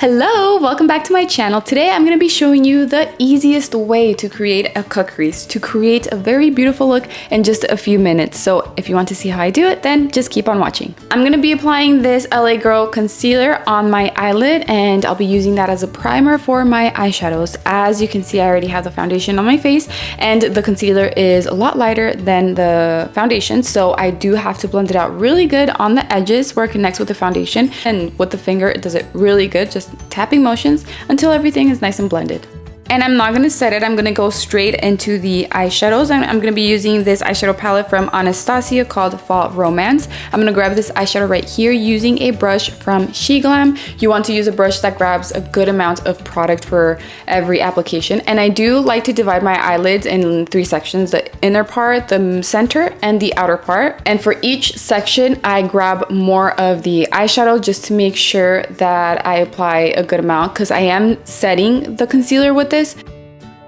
Hello, welcome back to my channel. Today I'm going to be showing you the easiest way to create a cut crease, to create a very beautiful look in just a few minutes. So if you want to see how I do it, then just keep on watching. I'm going to be applying this LA Girl concealer on my eyelid, and I'll be using that as a primer for my eyeshadows. As you can see, I already have the foundation on my face, and the concealer is a lot lighter than the foundation, so I do have to blend it out really good on the edges where it connects with the foundation, and with the finger it does it really good, just tapping motions until everything is nice and blended. And I'm not going to set it, I'm going to go straight into the eyeshadows. I'm going to be using this eyeshadow palette from Anastasia called Fall Romance. I'm going to grab this eyeshadow right here using a brush from SheGlam. You want to use a brush that grabs a good amount of product for every application. And I do like to divide my eyelids in three sections: the inner part, the center, and the outer part. And for each section, I grab more of the eyeshadow just to make sure that I apply a good amount, because I am setting the concealer with this.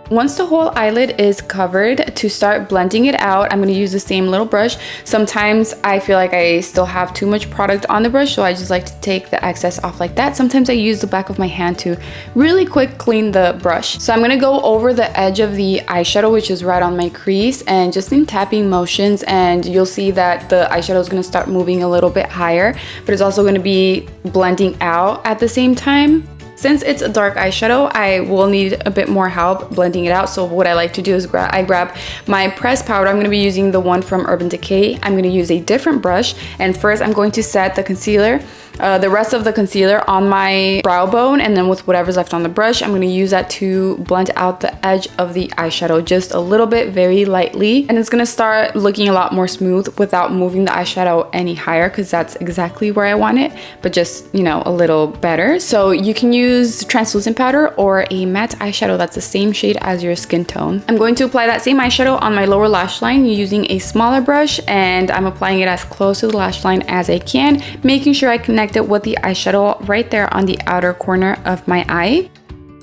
Once the whole eyelid is covered, to start blending it out, I'm going to use the same little brush. Sometimes I feel like I still have too much product on the brush, so I just like to take the excess off like that. Sometimes I use the back of my hand to really quick clean the brush. So I'm going to go over the edge of the eyeshadow, which is right on my crease, and just in tapping motions, and you'll see that the eyeshadow is going to start moving a little bit higher, but it's also going to be blending out at the same time. Since it's a dark eyeshadow, I will need a bit more help blending it out. So what I like to do is I grab my pressed powder. I'm going to be using the one from Urban Decay. I'm going to use a different brush, and first I'm going to set the concealer, the rest of the concealer on my brow bone, and then with whatever's left on the brush, I'm going to use that to blend out the edge of the eyeshadow just a little bit, very lightly, and it's going to start looking a lot more smooth without moving the eyeshadow any higher, because that's exactly where I want it, but just, you know, a little better. So you can use translucent powder or a matte eyeshadow that's the same shade as your skin tone. I'm going to apply that same eyeshadow on my lower lash line using a smaller brush, and I'm applying it as close to the lash line as I can, making sure I connect it with the eyeshadow right there on the outer corner of my eye.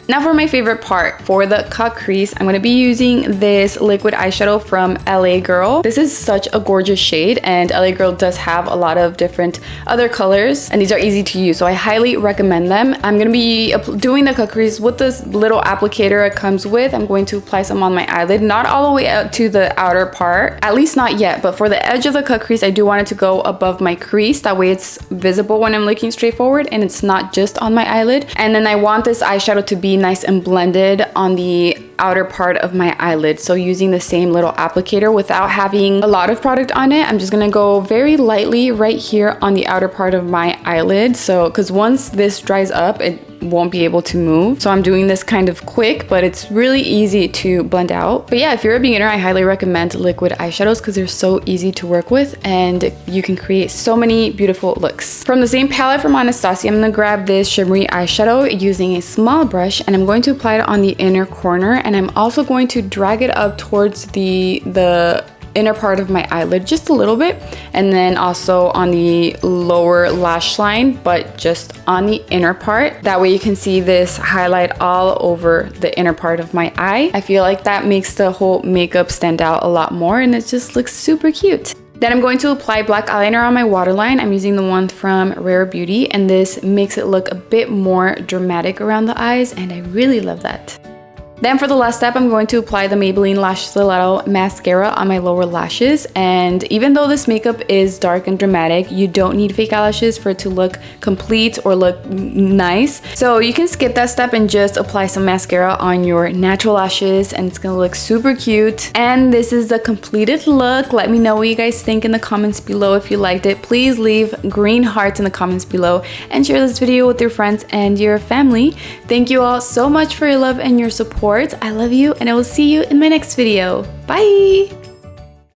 Now for my favorite part, for the cut crease, I'm going to be using this liquid eyeshadow from LA Girl. This is such a gorgeous shade, and LA Girl does have a lot of different other colors, and these are easy to use, so I highly recommend them. I'm going to be doing the cut crease with this little applicator it comes with. I'm going to apply some on my eyelid, not all the way out to the outer part, at least not yet, but for the edge of the cut crease, I do want it to go above my crease. That way it's visible when I'm looking straight forward, and it's not just on my eyelid. And then I want this eyeshadow to be nice and blended on the outer part of my eyelid. So using the same little applicator without having a lot of product on it, I'm just gonna go very lightly right here on the outer part of my eyelid. So because once this dries up, it won't be able to move. So I'm doing this kind of quick, but it's really easy to blend out. But yeah, if you're a beginner, I highly recommend liquid eyeshadows because they're so easy to work with, and you can create so many beautiful looks. From the same palette from Anastasia, I'm gonna grab this shimmery eyeshadow using a small brush, and I'm going to apply it on the inner corner, and I'm also going to drag it up towards the inner part of my eyelid just a little bit, and then also on the lower lash line, but just on the inner part. That way you can see this highlight all over the inner part of my eye. I feel like that makes the whole makeup stand out a lot more, and it just looks super cute. Then I'm going to apply black eyeliner on my waterline. I'm using the one from Rare Beauty, and this makes it look a bit more dramatic around the eyes, and I really love that. Then for the last step, I'm going to apply the Maybelline Lash Stiletto mascara on my lower lashes. And even though this makeup is dark and dramatic, you don't need fake eyelashes for it to look complete or look nice. So you can skip that step and just apply some mascara on your natural lashes, and it's gonna look super cute. And this is the completed look. Let me know what you guys think in the comments below. If you liked it, please leave green hearts in the comments below, and share this video with your friends and your family. Thank you all so much for your love and your support. I love you, and I will see you in my next video. Bye!